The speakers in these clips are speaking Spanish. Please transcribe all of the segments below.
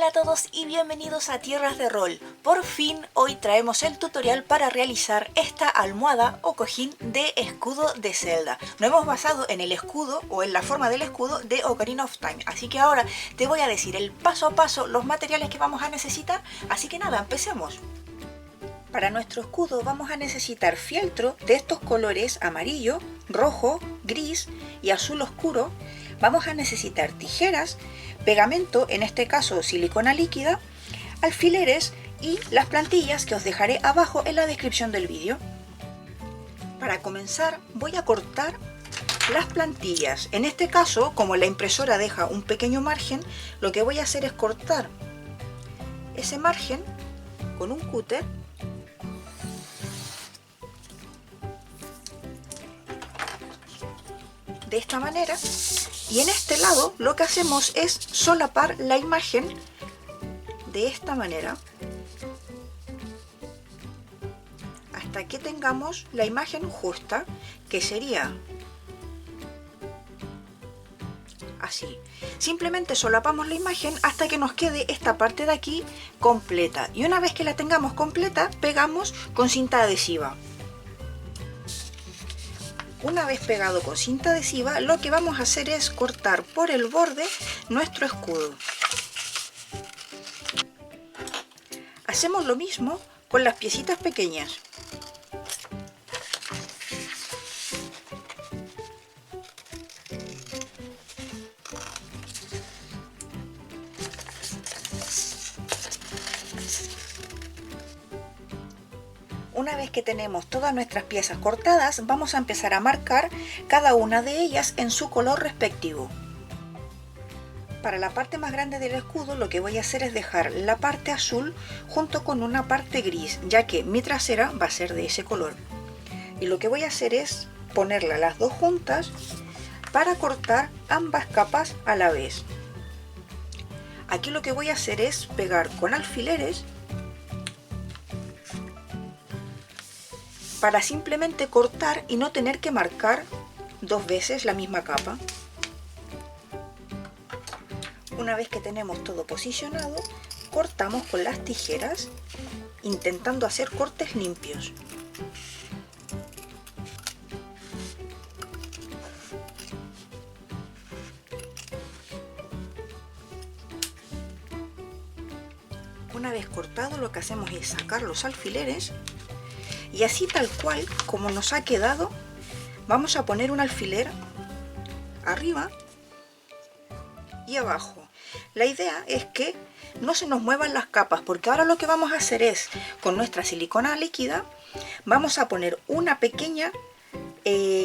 Hola a todos y bienvenidos a Tierras de Rol. Por fin hoy traemos el tutorial para realizar esta almohada o cojín de escudo de Zelda. Nos hemos basado en el escudo o en la forma del escudo de Ocarina of Time. Así que ahora te voy a decir el paso a paso los materiales que vamos a necesitar. Así que nada, empecemos. Para nuestro escudo vamos a necesitar fieltro de estos colores amarillo, rojo, gris y azul oscuro. Vamos a necesitar tijeras, pegamento, en este caso silicona líquida, alfileres y las plantillas que os dejaré abajo en la descripción del vídeo. Para comenzar voy a cortar las plantillas. En este caso, como la impresora deja un pequeño margen, lo que voy a hacer es cortar ese margen con un cúter de esta manera, y en este lado lo que hacemos es solapar la imagen de esta manera hasta que tengamos la imagen justa, que sería así. Simplemente solapamos la imagen hasta que nos quede esta parte de aquí completa, y una vez que la tengamos completa pegamos con cinta adhesiva. Una vez pegado con cinta adhesiva, lo que vamos a hacer es cortar por el borde nuestro escudo. Hacemos lo mismo con las piecitas pequeñas. Una vez que tenemos todas nuestras piezas cortadas, vamos a empezar a marcar cada una de ellas en su color respectivo. Para la parte más grande del escudo lo que voy a hacer es dejar la parte azul junto con una parte gris, ya que mi trasera va a ser de ese color. Y lo que voy a hacer es ponerlas las dos juntas para cortar ambas capas a la vez. Aquí lo que voy a hacer es pegar con alfileres para simplemente cortar y no tener que marcar dos veces la misma capa. Una vez que tenemos todo posicionado, cortamos con las tijeras, intentando hacer cortes limpios. Una vez cortado, lo que hacemos es sacar los alfileres, y así tal cual como nos ha quedado, vamos a poner un alfiler arriba y abajo. La idea es que no se nos muevan las capas, porque ahora lo que vamos a hacer es, con nuestra silicona líquida, vamos a poner una pequeña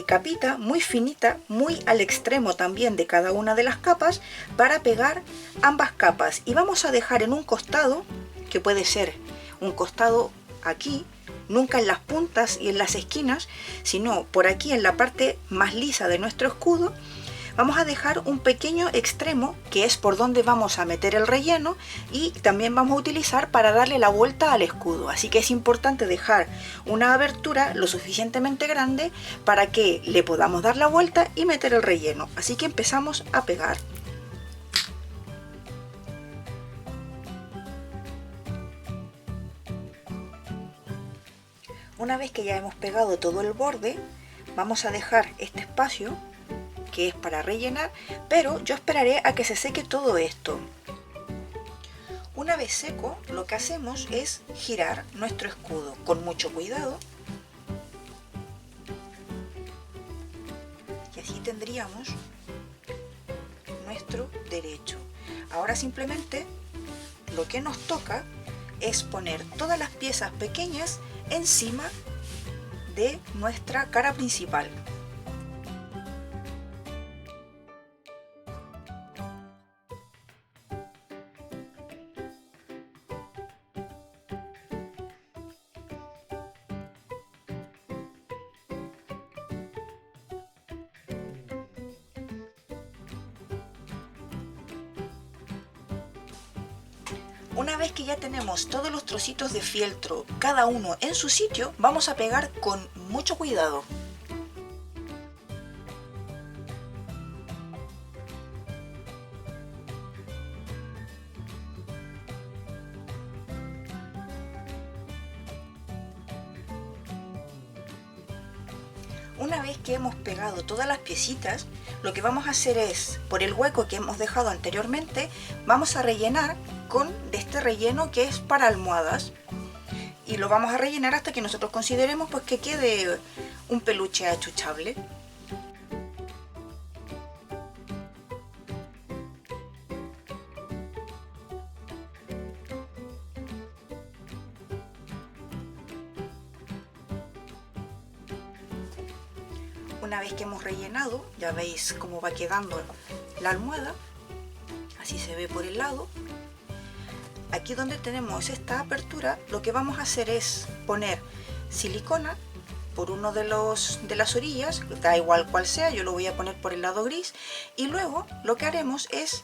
capita muy finita, muy al extremo también de cada una de las capas, para pegar ambas capas, y vamos a dejar en un costado, que puede ser un costado aquí, nunca en las puntas y en las esquinas, sino por aquí en la parte más lisa de nuestro escudo, vamos a dejar un pequeño extremo que es por donde vamos a meter el relleno, y también vamos a utilizar para darle la vuelta al escudo. Así que es importante dejar una abertura lo suficientemente grande para que le podamos dar la vuelta y meter el relleno. Así que empezamos a pegar. Una vez que ya hemos pegado todo el borde, vamos a dejar este espacio que es para rellenar, pero yo esperaré a que se seque todo esto. Una vez seco, lo que hacemos es girar nuestro escudo con mucho cuidado, y así tendríamos nuestro derecho. Ahora simplemente lo que nos toca es poner todas las piezas pequeñas encima de nuestra cara principal. Una vez que ya tenemos todos los trocitos de fieltro, cada uno en su sitio, vamos a pegar con mucho cuidado. Una vez que hemos pegado todas las piecitas, lo que vamos a hacer es, por el hueco que hemos dejado anteriormente, vamos a rellenar con de este relleno que es para almohadas. Y lo vamos a rellenar hasta que nosotros consideremos pues que quede un peluche achuchable. Una vez que hemos rellenado, ya veis cómo va quedando la almohada, así se ve por el lado. Aquí donde tenemos esta apertura, lo que vamos a hacer es poner silicona por uno de las orillas, da igual cual sea, yo lo voy a poner por el lado gris, y luego lo que haremos es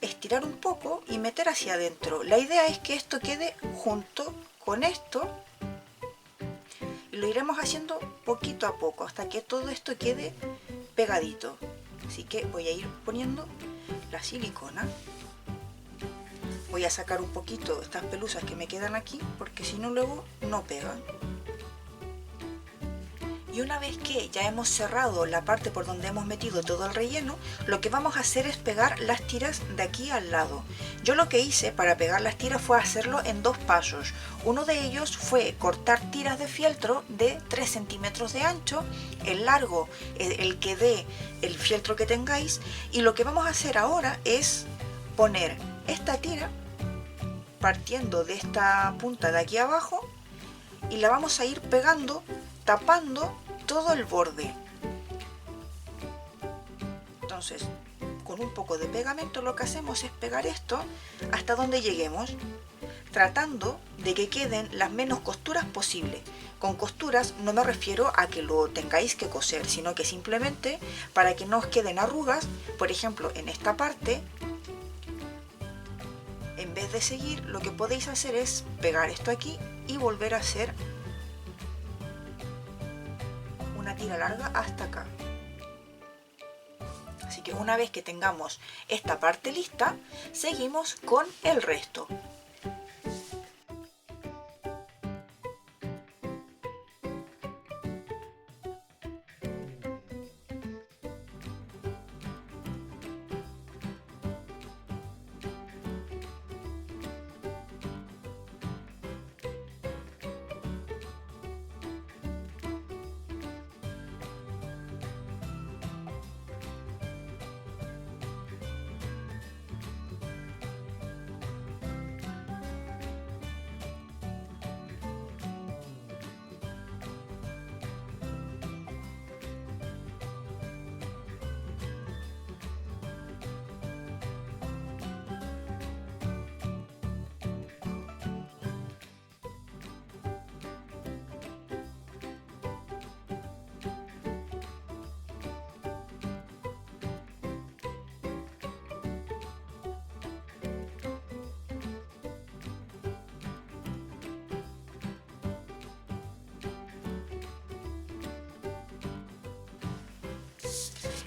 estirar un poco y meter hacia adentro. La idea es que esto quede junto con esto, y lo iremos haciendo poquito a poco hasta que todo esto quede pegadito. Así que voy a ir poniendo la silicona. Voy a sacar un poquito estas pelusas que me quedan aquí porque si no luego no pegan. Y una vez que ya hemos cerrado la parte por donde hemos metido todo el relleno, lo que vamos a hacer es pegar las tiras de aquí al lado. Yo lo que hice para pegar las tiras fue hacerlo en dos pasos. Uno de ellos fue cortar tiras de fieltro de 3 centímetros de ancho, el largo, el que dé el fieltro que tengáis, y lo que vamos a hacer ahora es poner esta tira partiendo de esta punta de aquí abajo y la vamos a ir pegando, tapando todo el borde. Entonces, con un poco de pegamento lo que hacemos es pegar esto hasta donde lleguemos, tratando de que queden las menos costuras posible. Con costuras no me refiero a que lo tengáis que coser, sino que simplemente para que no os queden arrugas. Por ejemplo, en esta parte, en vez de seguir, lo que podéis hacer es pegar esto aquí y volver a hacer una tira larga hasta acá. Así que una vez que tengamos esta parte lista, seguimos con el resto.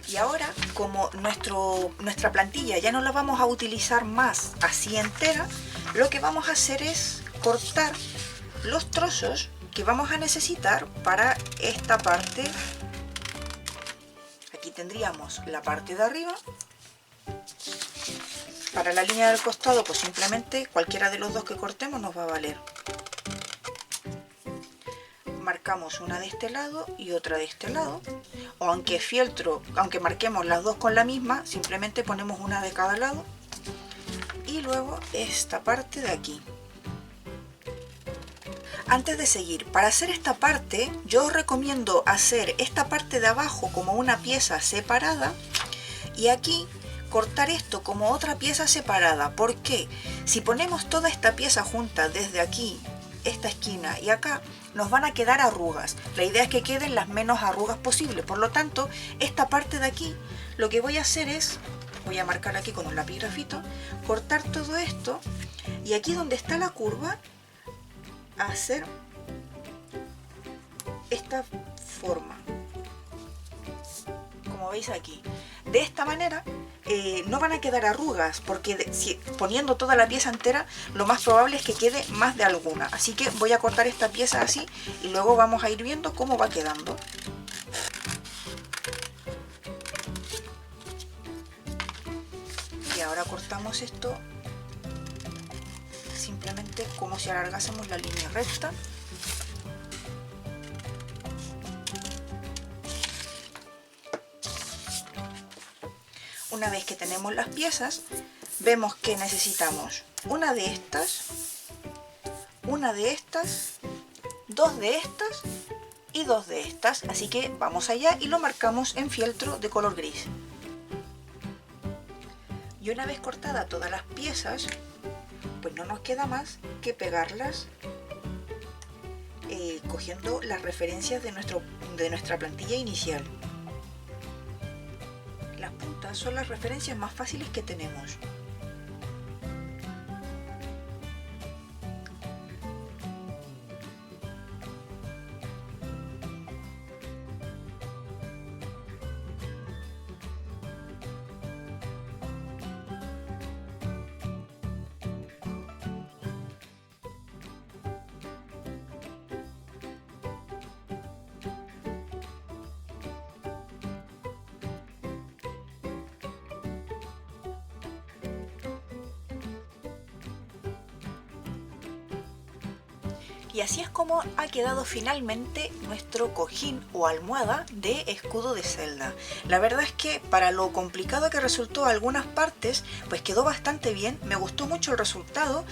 Y ahora, como nuestra plantilla ya no la vamos a utilizar más así entera, lo que vamos a hacer es cortar los trozos que vamos a necesitar para esta parte. Aquí tendríamos la parte de arriba. Para la línea del costado, pues simplemente cualquiera de los dos que cortemos nos va a valer. Marcamos una de este lado y otra de este lado, o aunque marquemos las dos con la misma, simplemente ponemos una de cada lado, y luego esta parte de aquí. Antes de seguir, para hacer esta parte, yo os recomiendo hacer esta parte de abajo como una pieza separada y aquí cortar esto como otra pieza separada. Porque si ponemos toda esta pieza junta desde aquí, esta esquina y acá, nos van a quedar arrugas. La idea es que queden las menos arrugas posible. Por lo tanto, esta parte de aquí, lo que voy a hacer es, voy a marcar aquí con un lapicrafito, cortar todo esto y aquí donde está la curva, hacer esta forma, como veis aquí. De esta manera no van a quedar arrugas, porque poniendo toda la pieza entera lo más probable es que quede más de alguna. Así que voy a cortar esta pieza así y luego vamos a ir viendo cómo va quedando. ahora cortamos esto simplemente como si alargásemos la línea recta. Una vez que tenemos las piezas, vemos que necesitamos una de estas, dos de estas y dos de estas. Así que vamos allá y lo marcamos en fieltro de color gris. Y una vez cortadas todas las piezas, pues no nos queda más que pegarlas cogiendo las referencias de nuestra plantilla inicial. Las puntas son las referencias más fáciles que tenemos. Y así es como ha quedado finalmente nuestro cojín o almohada de escudo de Zelda. La verdad es que para lo complicado que resultó algunas partes, pues quedó bastante bien. Me gustó mucho el resultado.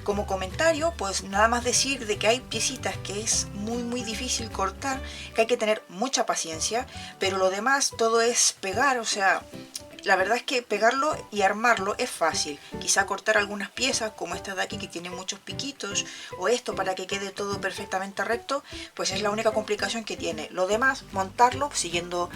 Como comentario, pues nada más decir de que hay piecitas que es muy difícil cortar, que hay que tener mucha paciencia, pero lo demás todo es pegar, o sea, la verdad es que pegarlo y armarlo es fácil. Quizá cortar algunas piezas como esta de aquí que tiene muchos piquitos, o esto para que quede todo perfectamente recto, pues es la única complicación que tiene. Lo demás, montarlo siguiendo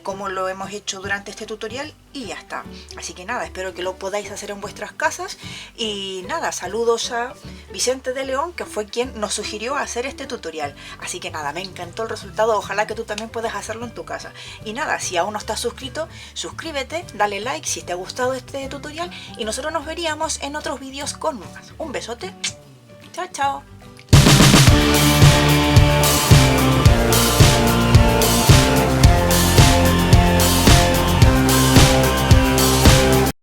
como lo hemos hecho durante este tutorial y ya está. Así que nada, espero que lo podáis hacer en vuestras casas y nada, saludos a Vicente de León, que fue quien nos sugirió hacer este tutorial. Así que nada, me encantó el resultado, ojalá que tú también puedas hacerlo en tu casa. Y nada, si aún no estás suscrito, suscríbete, dale like si te ha gustado este tutorial y nosotros nos veríamos en otros vídeos con más. Un besote, chao chao.